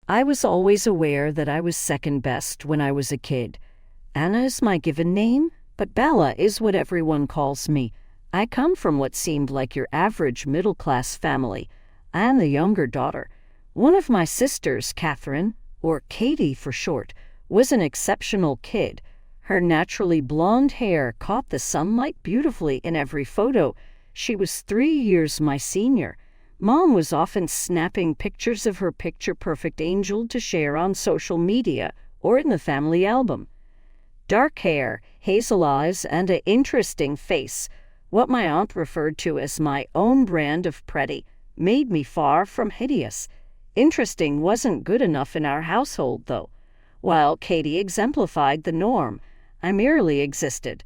I was always aware that I was second best when I was a kid. Anna is my given name, but Bella is what everyone calls me. I come from what seemed like your average middle-class family. I am the younger daughter. One of my sisters, Catherine, or Katie for short, was an exceptional kid. Her naturally blonde hair caught the sunlight beautifully in every photo. She was 3 years my senior. Mom was often snapping pictures of her picture-perfect angel to share on social media or in the family album. Dark hair, hazel eyes, and an interesting face, what my aunt referred to as my own brand of pretty, made me far from hideous. Interesting wasn't good enough in our household, though. While Katie exemplified the norm, I merely existed.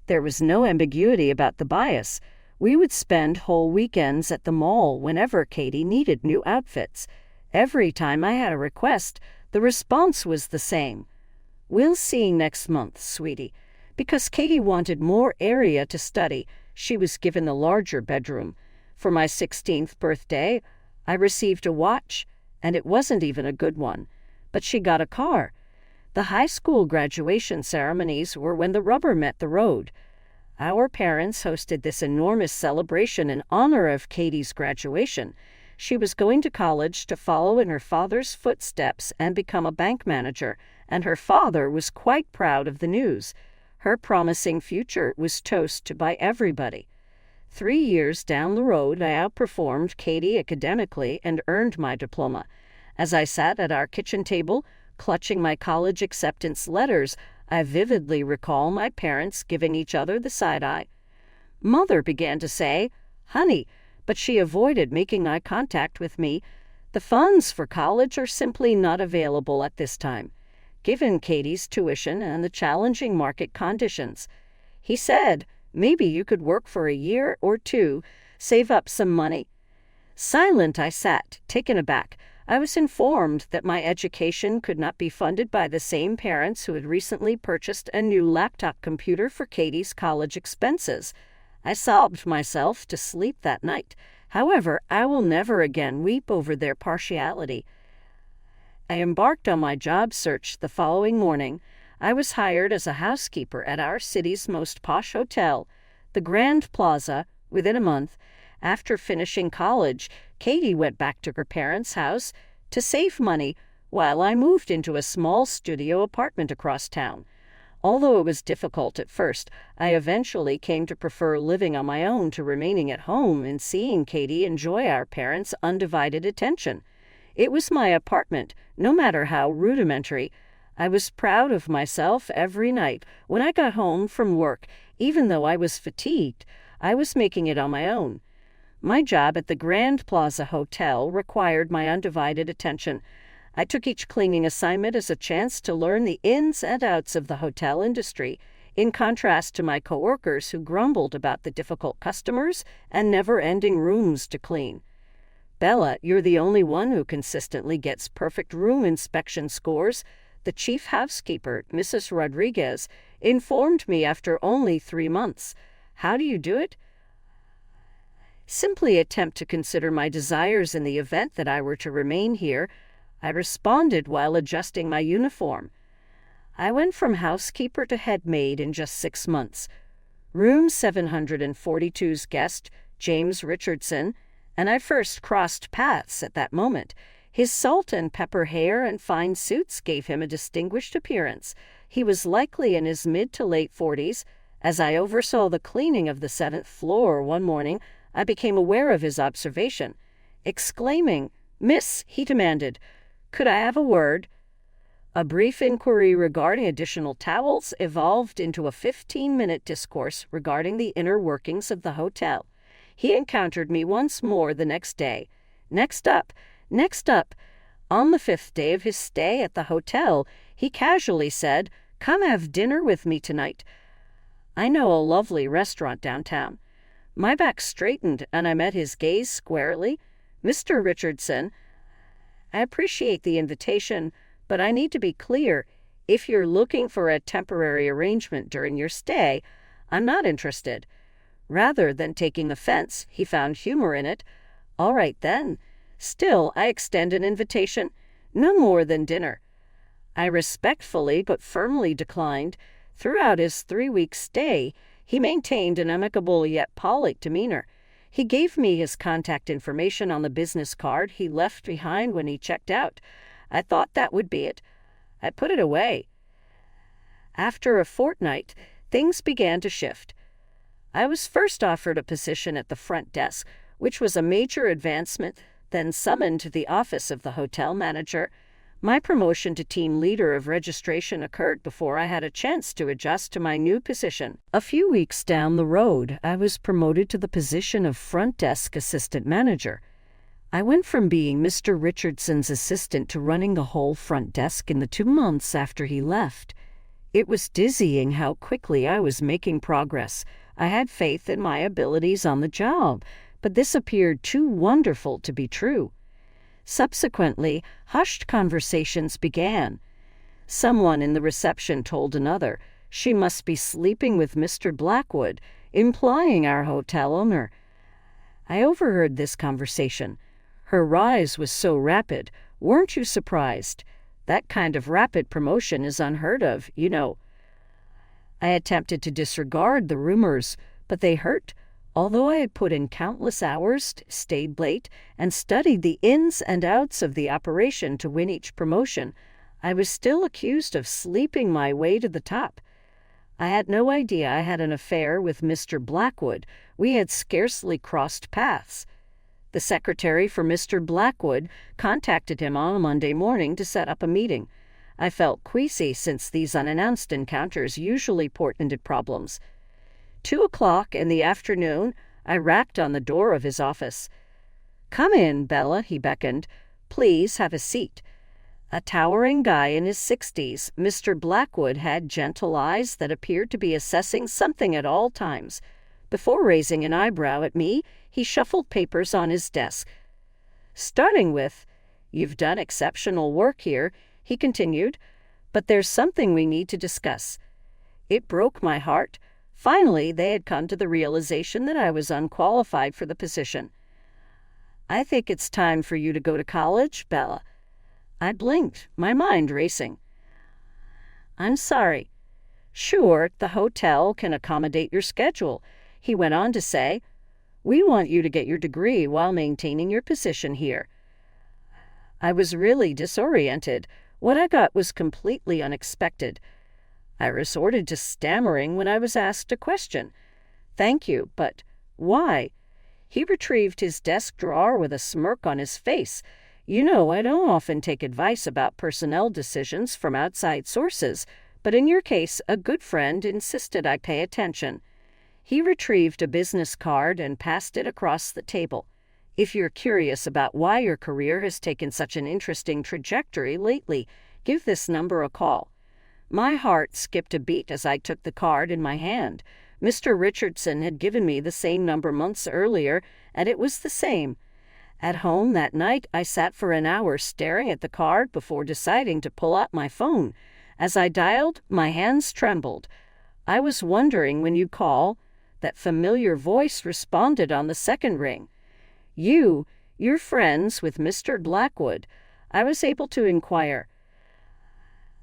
There was no ambiguity about the bias. We would spend whole weekends at the mall whenever Katie needed new outfits. Every time I had a request, the response was the same. "We'll see you next month, sweetie." Because Katie wanted more area to study, she was given the larger bedroom. For my 16th birthday, I received a watch, and it wasn't even a good one. But she got a car. The high school graduation ceremonies were when the rubber met the road. Our parents hosted this enormous celebration in honor of Katie's graduation. She was going to college to follow in her father's footsteps and become a bank manager, and her father was quite proud of the news. Her promising future was toasted by everybody. 3 years down the road, I outperformed Katie academically and earned my diploma. As I sat at our kitchen table, clutching my college acceptance letters, I vividly recall my parents giving each other the side eye. Mother began to say, "Honey," but she avoided making eye contact with me. "The funds for college are simply not available at this time, given Katie's tuition and the challenging market conditions." He said, "Maybe you could work for a year or two, save up some money." Silent I sat, taken aback. I was informed that my education could not be funded by the same parents who had recently purchased a new laptop computer for Katie's college expenses. I sobbed myself to sleep that night. However, I will never again weep over their partiality. I embarked on my job search the following morning. I was hired as a housekeeper at our city's most posh hotel, the Grand Plaza, within a month. After finishing college, Katie went back to her parents' house to save money while I moved into a small studio apartment across town. Although it was difficult at first, I eventually came to prefer living on my own to remaining at home and seeing Katie enjoy our parents' undivided attention. It was my apartment, no matter how rudimentary. I was proud of myself every night. When I got home from work, even though I was fatigued, I was making it on my own. My job at the Grand Plaza Hotel required my undivided attention. I took each cleaning assignment as a chance to learn the ins and outs of the hotel industry, in contrast to my coworkers who grumbled about the difficult customers and never-ending rooms to clean. "Bella, you're the only one who consistently gets perfect room inspection scores," the chief housekeeper, Mrs. Rodriguez, informed me after only 3 months. "How do you do it?" "Simply attempt to consider my desires in the event that I were to remain here," I responded while adjusting my uniform. I went from housekeeper to head maid in just 6 months. Room 742's guest, James Richardson, and I first crossed paths at that moment. His salt and pepper hair and fine suits gave him a distinguished appearance. He was likely in his mid to late 40s. As I oversaw the cleaning of the 7th floor one morning, I became aware of his observation. Exclaiming, "Miss," he demanded, "could I have a word?" A brief inquiry regarding additional towels evolved into a 15-minute discourse regarding the inner workings of the hotel. He encountered me once more the next day. Next up. On the 5th day of his stay at the hotel, he casually said, "Come have dinner with me tonight. I know a lovely restaurant downtown." My back straightened, and I met his gaze squarely. "Mr. Richardson, I appreciate the invitation, but I need to be clear. If you're looking for a temporary arrangement during your stay, I'm not interested." Rather than taking offense, he found humor in it. "All right, then. Still, I extend an invitation. No more than dinner. I respectfully but firmly declined. Throughout his 3-week stay, he maintained an amicable yet polite demeanor. He gave me his contact information on the business card he left behind when he checked out. I thought that would be it. I put it away. After a fortnight, things began to shift. I was first offered a position at the front desk, which was a major advancement, then summoned to the office of the hotel manager. My promotion to team leader of registration occurred before I had a chance to adjust to my new position. A few weeks down the road, I was promoted to the position of front desk assistant manager. I went from being Mr. Richardson's assistant to running the whole front desk in the 2 months after he left. It was dizzying how quickly I was making progress. I had faith in my abilities on the job, but this appeared too wonderful to be true. Subsequently, hushed conversations began. Someone in the reception told another she must be sleeping with Mr. Blackwood, implying our hotel owner. I overheard this conversation. Her rise was so rapid. Weren't you surprised? That kind of rapid promotion is unheard of, you know. I attempted to disregard the rumors, but they hurt. Although I had put in countless hours, stayed late, and studied the ins and outs of the operation to win each promotion, I was still accused of sleeping my way to the top. I had no idea I had an affair with Mr. Blackwood. We had scarcely crossed paths. The secretary for Mr. Blackwood contacted him on a Monday morning to set up a meeting. I felt queasy since these unannounced encounters usually portended problems. 2 o'clock in the afternoon, I rapped on the door of his office. "Come in, Bella," he beckoned. "Please have a seat." A towering guy in his 60s, Mr. Blackwood had gentle eyes that appeared to be assessing something at all times. Before raising an eyebrow at me, he shuffled papers on his desk. Starting with, "You've done exceptional work here," he continued, "but there's something we need to discuss." It broke my heart. Finally, they had come to the realization that I was unqualified for the position. "I think it's time for you to go to college, Bella." I blinked, my mind racing. "I'm sorry." "Sure, the hotel can accommodate your schedule," he went on to say. "We want you to get your degree while maintaining your position here." I was really disoriented. What I got was completely unexpected. I resorted to stammering when I was asked a question. "Thank you, but why?" He retrieved his desk drawer with a smirk on his face. "You know, I don't often take advice about personnel decisions from outside sources, but in your case, a good friend insisted I pay attention." He retrieved a business card and passed it across the table. "If you're curious about why your career has taken such an interesting trajectory lately, give this number a call." My heart skipped a beat as I took the card in my hand. Mr. Richardson had given me the same number months earlier, and it was the same. At home that night, I sat for an hour staring at the card before deciding to pull out my phone. As I dialed, my hands trembled. "I was wondering when you'd call." That familiar voice responded on the second ring. "You're friends with Mr. Blackwood." I was able to inquire.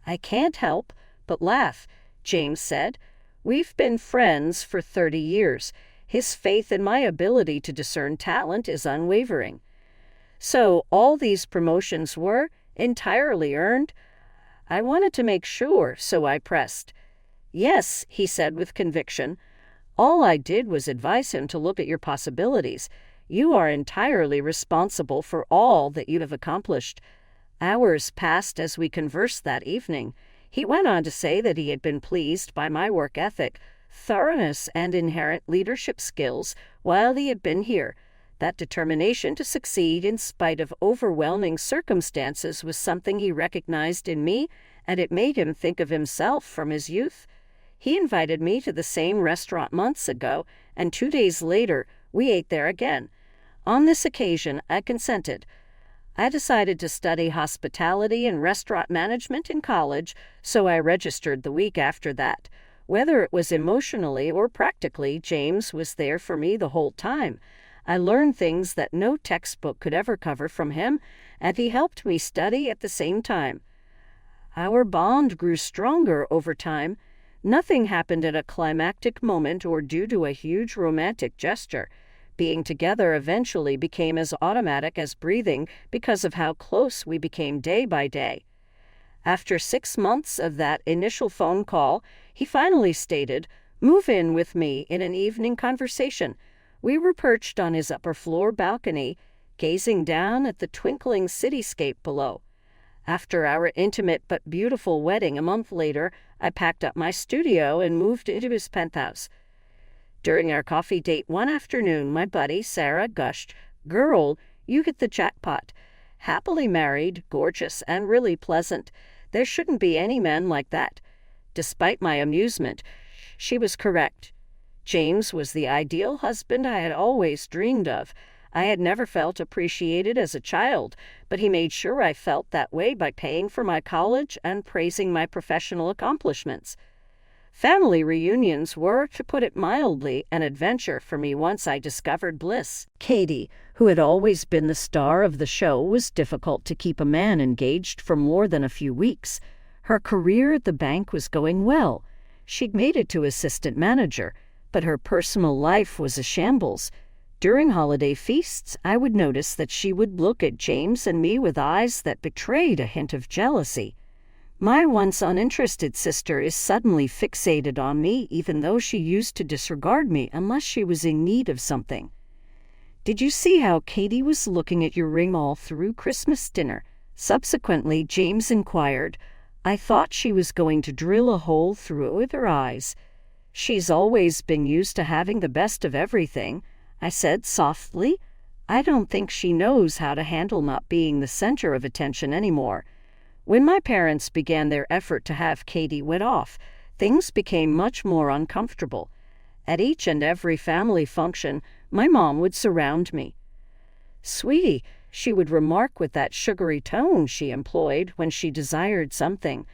"I can't help but laugh," James said. "We've been friends for 30 years. His faith in my ability to discern talent is unwavering." "So all these promotions were entirely earned?" I wanted to make sure, so I pressed. "Yes," he said with conviction. "All I did was advise him to look at your possibilities. You are entirely responsible for all that you have accomplished." Hours passed as we conversed that evening. He went on to say that he had been pleased by my work ethic, thoroughness, and inherent leadership skills while he had been here. That determination to succeed in spite of overwhelming circumstances was something he recognized in me, and it made him think of himself from his youth. He invited me to the same restaurant months ago, and 2 days later we ate there again. On this occasion, I consented. I decided to study hospitality and restaurant management in college, so I registered the week after that. Whether it was emotionally or practically, James was there for me the whole time. I learned things that no textbook could ever cover from him, and he helped me study at the same time. Our bond grew stronger over time. Nothing happened at a climactic moment or due to a huge romantic gesture. Being together eventually became as automatic as breathing because of how close we became day by day. After 6 months of that initial phone call, he finally stated, "Move in with me," in an evening conversation. We were perched on his upper floor balcony, gazing down at the twinkling cityscape below. After our intimate but beautiful wedding a month later, I packed up my studio and moved into his penthouse. During our coffee date one afternoon, my buddy Sarah gushed, "Girl, you hit the jackpot. Happily married, gorgeous, and really pleasant. There shouldn't be any men like that." Despite my amusement, she was correct. James was the ideal husband I had always dreamed of. I had never felt appreciated as a child, but he made sure I felt that way by paying for my college and praising my professional accomplishments. Family reunions were, to put it mildly, an adventure for me once I discovered bliss. Katie, who had always been the star of the show, was difficult to keep a man engaged for more than a few weeks. Her career at the bank was going well. She'd made it to assistant manager, but her personal life was a shambles. During holiday feasts, I would notice that she would look at James and me with eyes that betrayed a hint of jealousy. My once uninterested sister is suddenly fixated on me, even though she used to disregard me unless she was in need of something. "Did you see how Katie was looking at your ring all through Christmas dinner?" Subsequently, James inquired. "I thought she was going to drill a hole through it with her eyes." "She's always been used to having the best of everything," I said softly. "I don't think she knows how to handle not being the center of attention anymore." When my parents began their effort to have Katie wed off, things became much more uncomfortable. At each and every family function, my mom would surround me. "Sweetie," she would remark with that sugary tone she employed when she desired something,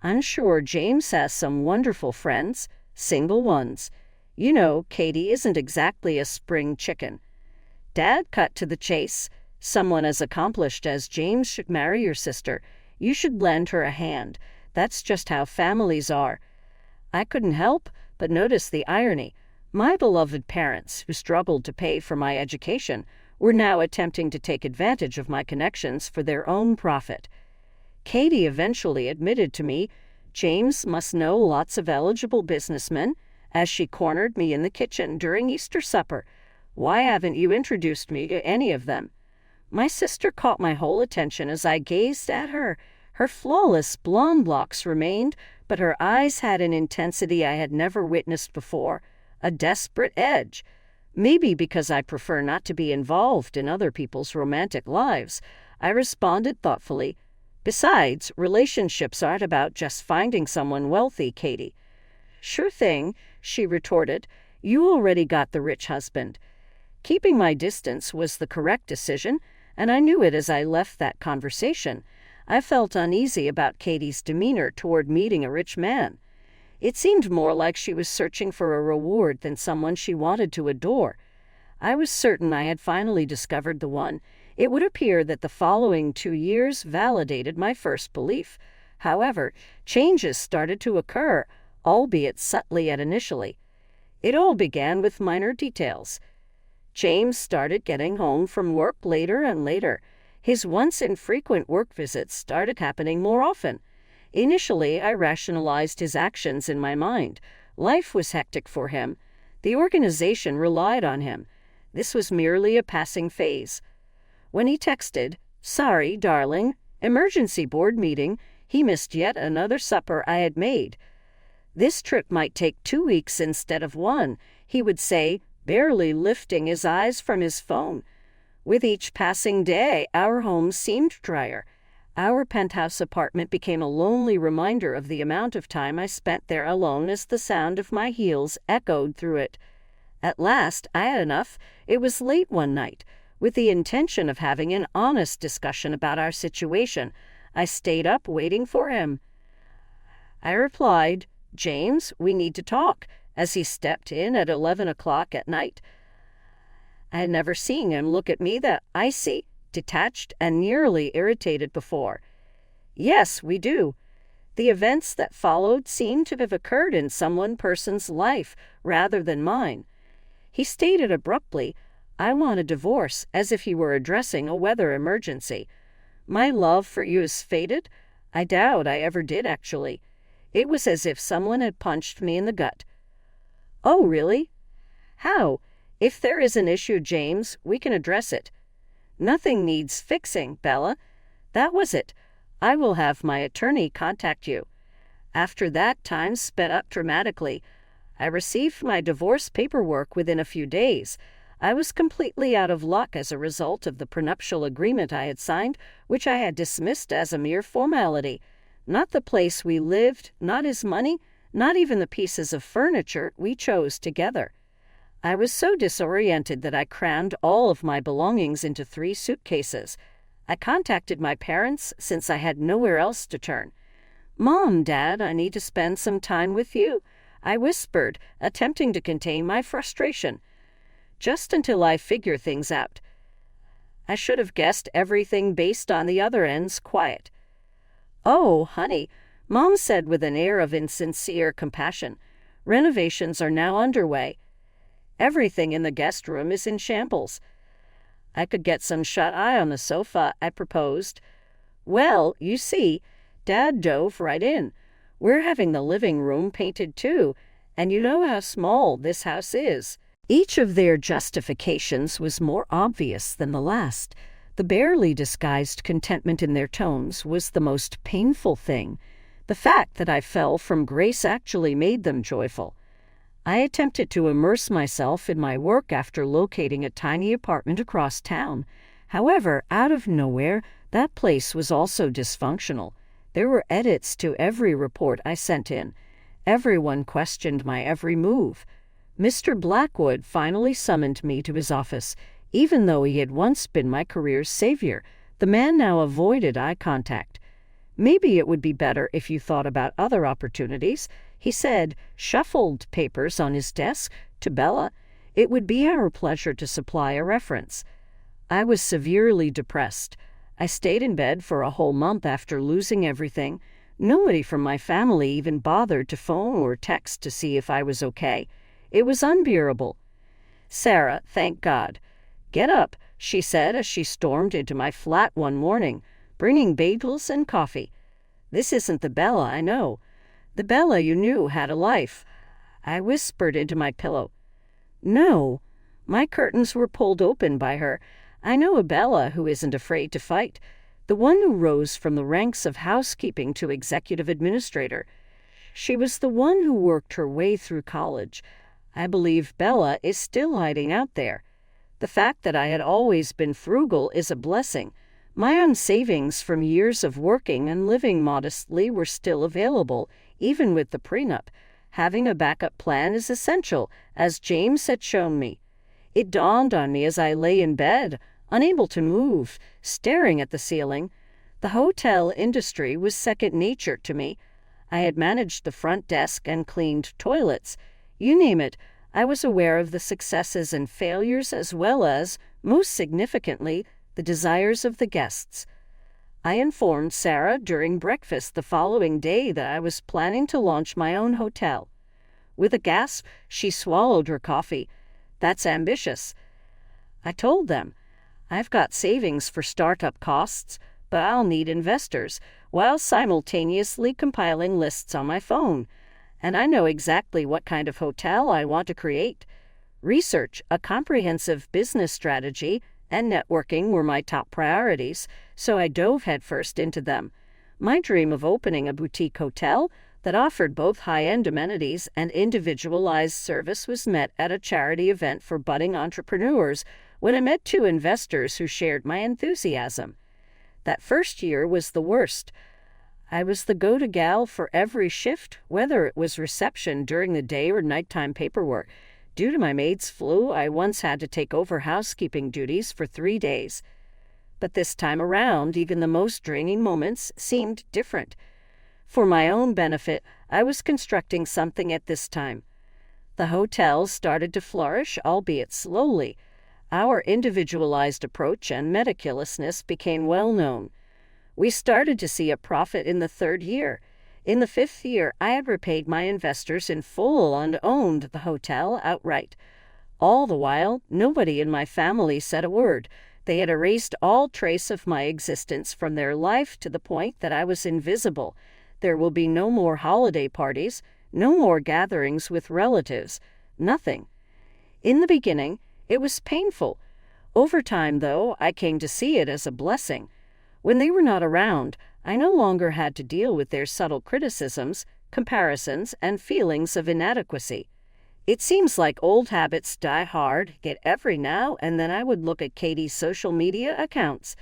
"I'm sure James has some wonderful friends, single ones. You know, Katie isn't exactly a spring chicken." Dad cut to the chase. "Someone as accomplished as James should marry your sister. You should lend her a hand. That's just how families are." I couldn't help but notice the irony. My beloved parents, who struggled to pay for my education, were now attempting to take advantage of my connections for their own profit. Katie eventually admitted to me, "James must know lots of eligible businessmen," as she cornered me in the kitchen during Easter supper. "Why haven't you introduced me to any of them?" My sister caught my whole attention as I gazed at her. Her flawless blonde locks remained, but her eyes had an intensity I had never witnessed before, a desperate edge. Maybe because I prefer not to be involved in other people's romantic lives, I responded thoughtfully, "Besides, relationships aren't about just finding someone wealthy, Katie." "Sure thing," she retorted. "You already got the rich husband." Keeping my distance was the correct decision, and I knew it as I left that conversation. I felt uneasy about Katie's demeanor toward meeting a rich man. It seemed more like she was searching for a reward than someone she wanted to adore. I was certain I had finally discovered the one. It would appear that the following 2 years validated my first belief. However, changes started to occur, albeit subtly and initially. It all began with minor details. James started getting home from work later and later. His once infrequent work visits started happening more often. Initially, I rationalized his actions in my mind. Life was hectic for him. The organization relied on him. This was merely a passing phase. When he texted, "Sorry, darling, emergency board meeting," he missed yet another supper I had made. This trip might take 2 weeks instead of 1, he would say, barely lifting his eyes from his phone. With each passing day, our home seemed drier. Our penthouse apartment became a lonely reminder of the amount of time I spent there alone as the sound of my heels echoed through it. At last, I had enough. It was late one night. With the intention of having an honest discussion about our situation, I stayed up waiting for him. I replied, "James, we need to talk," as he stepped in at 11 o'clock at night. I had never seen him look at me that icy, detached, and nearly irritated before. Yes, we do. The events that followed seemed to have occurred in some one person's life rather than mine. He stated abruptly, I want a divorce, as if he were addressing a weather emergency. My love for you is faded? I doubt I ever did, actually. It was as if someone had punched me in the gut. Oh, really? How? If there is an issue, James, we can address it. Nothing needs fixing, Bella. That was it. I will have my attorney contact you. After that, time sped up dramatically. I received my divorce paperwork within a few days. I was completely out of luck as a result of the prenuptial agreement I had signed, which I had dismissed as a mere formality. Not the place we lived, not his money, not even the pieces of furniture we chose together. I was so disoriented that I crammed all of my belongings into 3 suitcases. I contacted my parents since I had nowhere else to turn. Mom, Dad, I need to spend some time with you, I whispered, attempting to contain my frustration. Just until I figure things out. I should have guessed everything based on the other end's quiet. Oh, honey, Mom said with an air of insincere compassion. Renovations are now underway. Everything in the guest room is in shambles. I could get some shut-eye on the sofa, I proposed. Well, you see, Dad dove right in. We're having the living room painted too, and you know how small this house is. Each of their justifications was more obvious than the last. The barely disguised contentment in their tones was the most painful thing. The fact that I fell from grace actually made them joyful. I attempted to immerse myself in my work after locating a tiny apartment across town. However, out of nowhere, that place was also dysfunctional. There were edits to every report I sent in. Everyone questioned my every move. Mr. Blackwood finally summoned me to his office. Even though he had once been my career's savior, the man now avoided eye contact. Maybe it would be better if you thought about other opportunities, he said, shuffled papers on his desk to Bella. It would be our pleasure to supply a reference. I was severely depressed. I stayed in bed for a whole month after losing everything. Nobody from my family even bothered to phone or text to see if I was okay. It was unbearable. Sarah, thank God. Get up, she said as she stormed into my flat one morning, bringing bagels and coffee. This isn't the Bella I know. The Bella you knew had a life. I whispered into my pillow. No, my curtains were pulled open by her. I know a Bella who isn't afraid to fight, the one who rose from the ranks of housekeeping to executive administrator. She was the one who worked her way through college. I believe Bella is still hiding out there. The fact that I had always been frugal is a blessing. My own savings from years of working and living modestly were still available, even with the prenup. Having a backup plan is essential, as James had shown me. It dawned on me as I lay in bed, unable to move, staring at the ceiling. The hotel industry was second nature to me. I had managed the front desk and cleaned toilets. You name it, I was aware of the successes and failures as well as, most significantly, the desires of the guests. I informed Sarah during breakfast the following day that I was planning to launch my own hotel. With a gasp, she swallowed her coffee. That's ambitious. I told them, I've got savings for startup costs, but I'll need investors, while simultaneously compiling lists on my phone. And I know exactly what kind of hotel I want to create. Research, a comprehensive business strategy, and networking were my top priorities, so I dove headfirst into them. My dream of opening a boutique hotel that offered both high-end amenities and individualized service was met at a charity event for budding entrepreneurs when I met 2 investors who shared my enthusiasm. That first year was the worst. I was the go-to gal for every shift, whether it was reception during the day or nighttime paperwork. Due to my maid's flu, I once had to take over housekeeping duties for 3 days. But this time around, even the most draining moments seemed different. For my own benefit, I was constructing something at this time. The hotel started to flourish, albeit slowly. Our individualized approach and meticulousness became well known. We started to see a profit in the 3rd year. In the 5th year, I had repaid my investors in full and owned the hotel outright. All the while, nobody in my family said a word. They had erased all trace of my existence from their life to the point that I was invisible. There will be no more holiday parties, no more gatherings with relatives, nothing. In the beginning, it was painful. Over time, though, I came to see it as a blessing. When they were not around, I no longer had to deal with their subtle criticisms, comparisons, and feelings of inadequacy. It seems like old habits die hard, yet every now and then I would look at Katie's social media accounts.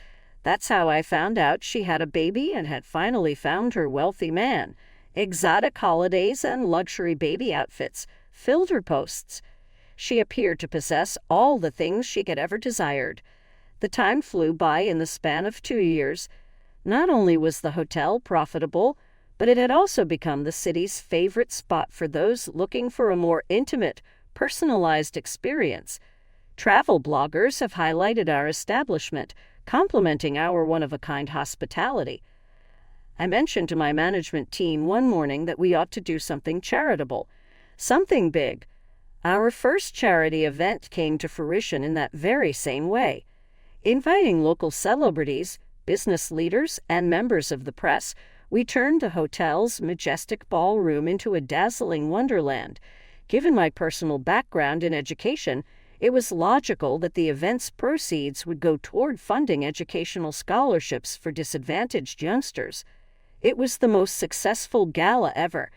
That's how I found out she had a baby and had finally found her wealthy man. Exotic holidays and luxury baby outfits filled her posts. She appeared to possess all the things she had ever desired. The time flew by in the span of 2 years. Not only was the hotel profitable, but it had also become the city's favorite spot for those looking for a more intimate, personalized experience. Travel bloggers have highlighted our establishment, complimenting our one-of-a-kind hospitality. I mentioned to my management team one morning that we ought to do something charitable, something big. Our first charity event came to fruition in that very same way. Inviting local celebrities, business leaders, and members of the press, we turned the hotel's majestic ballroom into a dazzling wonderland. Given my personal background in education, it was logical that the event's proceeds would go toward funding educational scholarships for disadvantaged youngsters. It was the most successful gala ever.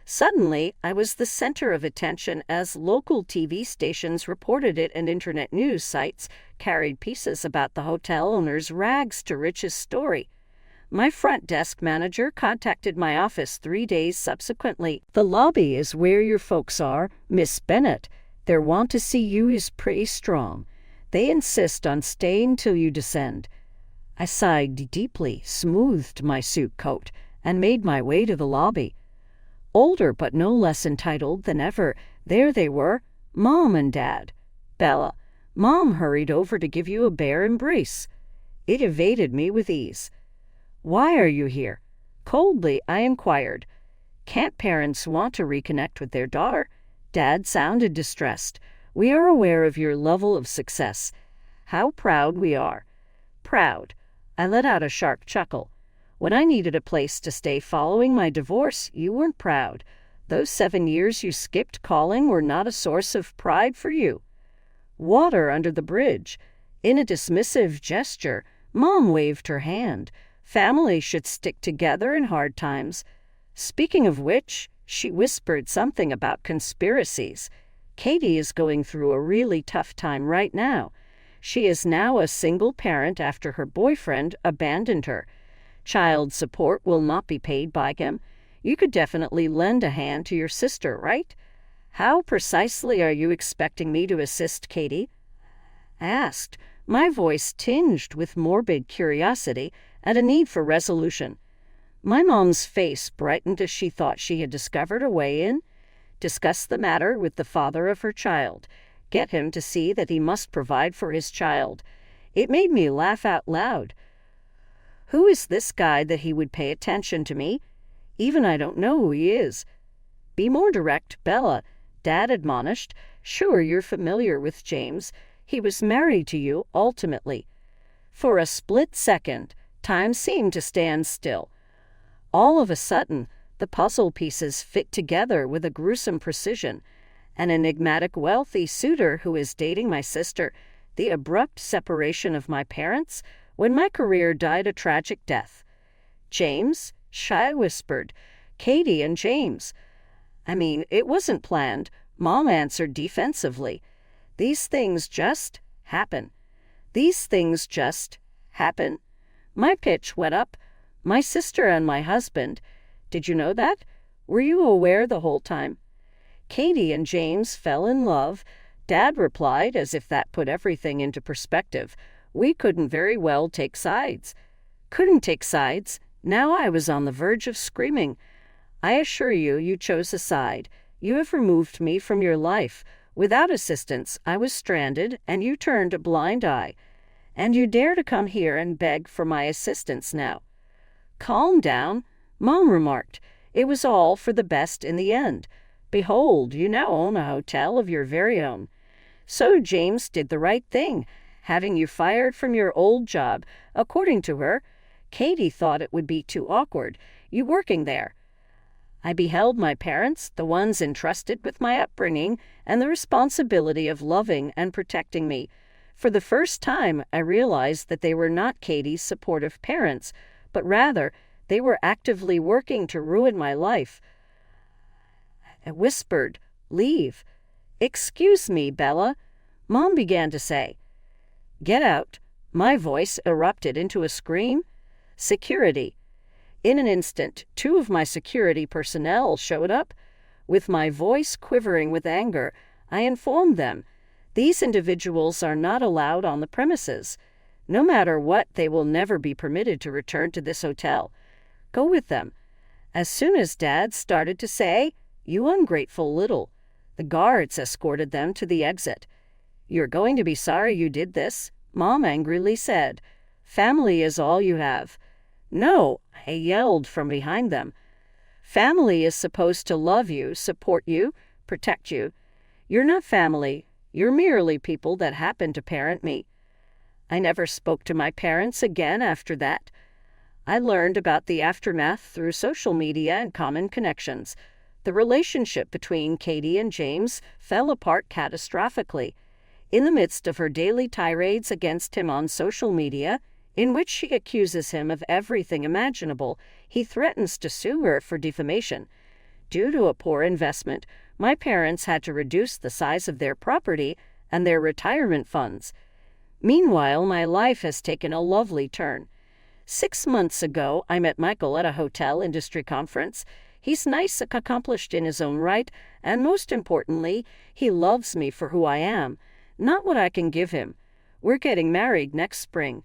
Suddenly, I was the center of attention as local TV stations reported it and internet news sites carried pieces about the hotel owner's rags-to-riches story. My front desk manager contacted my office 3 days subsequently. "The lobby is where your folks are, Miss Bennett. Their want to see you is pretty strong. They insist on staying till you descend." I sighed deeply, smoothed my suit coat, and made my way to the lobby. Older but no less entitled than ever, there they were, Mom and Dad. "Bella, Mom hurried over to give you a bare embrace." It evaded me with ease. "Why are you here?" Coldly, I inquired. "Can't parents want to reconnect with their daughter?" Dad sounded distressed. "We are aware of your level of success. How proud we are." Proud. I let out a sharp chuckle. "When I needed a place to stay following my divorce, you weren't proud. Those 7 years you skipped calling were not a source of pride for you." Water under the bridge. In a dismissive gesture, Mom waved her hand. Families should stick together in hard times. Speaking of which, she whispered something about conspiracies. Katie is going through a really tough time right now. She is now a single parent after her boyfriend abandoned her. Child support will not be paid by him. You could definitely lend a hand to your sister, right? "How precisely are you expecting me to assist, Katie?" I asked, my voice tinged with morbid curiosity and a need for resolution. My mom's face brightened as she thought she had discovered a way in. Discuss the matter with the father of her child. Get him to see that he must provide for his child. It made me laugh out loud. Who is this guy that he would pay attention to me? Even I don't know who he is. "Be more direct, Bella," Dad admonished. "Sure, you're familiar with James. He was married to you, ultimately." For a split second, time seemed to stand still. All of a sudden, the puzzle pieces fit together with a gruesome precision. An enigmatic wealthy suitor who is dating my sister, the abrupt separation of my parents when my career died a tragic death. "James?" I whispered. "Katie and James." "I mean, it wasn't planned," Mom answered defensively. "These things just happen. These things just happen." My pitch went up. "My sister and my husband. Did you know that? Were you aware the whole time?" "Katie and James fell in love," Dad replied, as if that put everything into perspective. "We couldn't very well take sides." Couldn't take sides? Now I was on the verge of screaming. "I assure you, you chose a side. You have removed me from your life. Without assistance, I was stranded, and you turned a blind eye. And you dare to come here and beg for my assistance now." "Calm down," Mom remarked. "It was all for the best in the end. Behold, you now own a hotel of your very own. So James did the right thing, having you fired from your old job. According to her, Katie thought it would be too awkward, you working there. I beheld my parents, the ones entrusted with my upbringing and the responsibility of loving and protecting me. For the first time, I realized that they were not Katie's supportive parents, but rather they were actively working to ruin my life. I whispered, "Leave." "Excuse me, Bella," Mom began to say. "Get out." My voice erupted into a scream. "Security." In an instant, 2 of my security personnel showed up. With my voice quivering with anger, I informed them, "These individuals are not allowed on the premises. No matter what, they will never be permitted to return to this hotel. Go with them." As soon as Dad started to say, "You ungrateful little," the guards escorted them to the exit. "You're going to be sorry you did this," Mom angrily said. "Family is all you have." "No," I yelled from behind them. "Family is supposed to love you, support you, protect you. You're not family. You're merely people that happen to parent me." I never spoke to my parents again after that. I learned about the aftermath through social media and common connections. The relationship between Katie and James fell apart catastrophically. In the midst of her daily tirades against him on social media, in which she accuses him of everything imaginable, he threatens to sue her for defamation. Due to a poor investment, my parents had to reduce the size of their property and their retirement funds. Meanwhile, my life has taken a lovely turn. 6 months ago, I met Michael at a hotel industry conference. He's nice, accomplished in his own right, and most importantly, he loves me for who I am, not what I can give him. We're getting married next spring.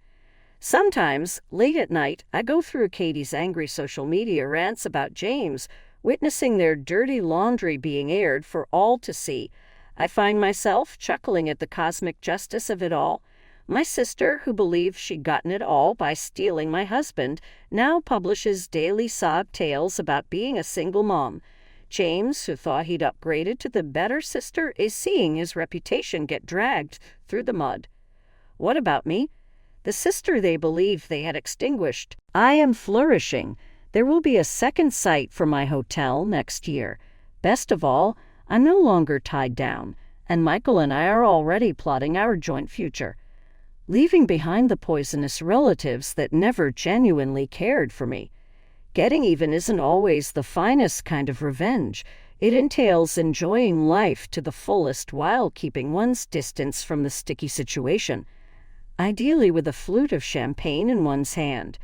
Sometimes, late at night, I go through Katie's angry social media rants about James, witnessing their dirty laundry being aired for all to see. I find myself chuckling at the cosmic justice of it all. My sister, who believed she'd gotten it all by stealing my husband, now publishes daily sob tales about being a single mom. James, who thought he'd upgraded to the better sister, is seeing his reputation get dragged through the mud. What about me? The sister they believed they had extinguished. I am flourishing. There will be a second site for my hotel next year. Best of all, I'm no longer tied down, and Michael and I are already plotting our joint future. Leaving behind the poisonous relatives that never genuinely cared for me. Getting even isn't always the finest kind of revenge. It entails enjoying life to the fullest while keeping one's distance from the sticky situation, ideally with a flute of champagne in one's hand.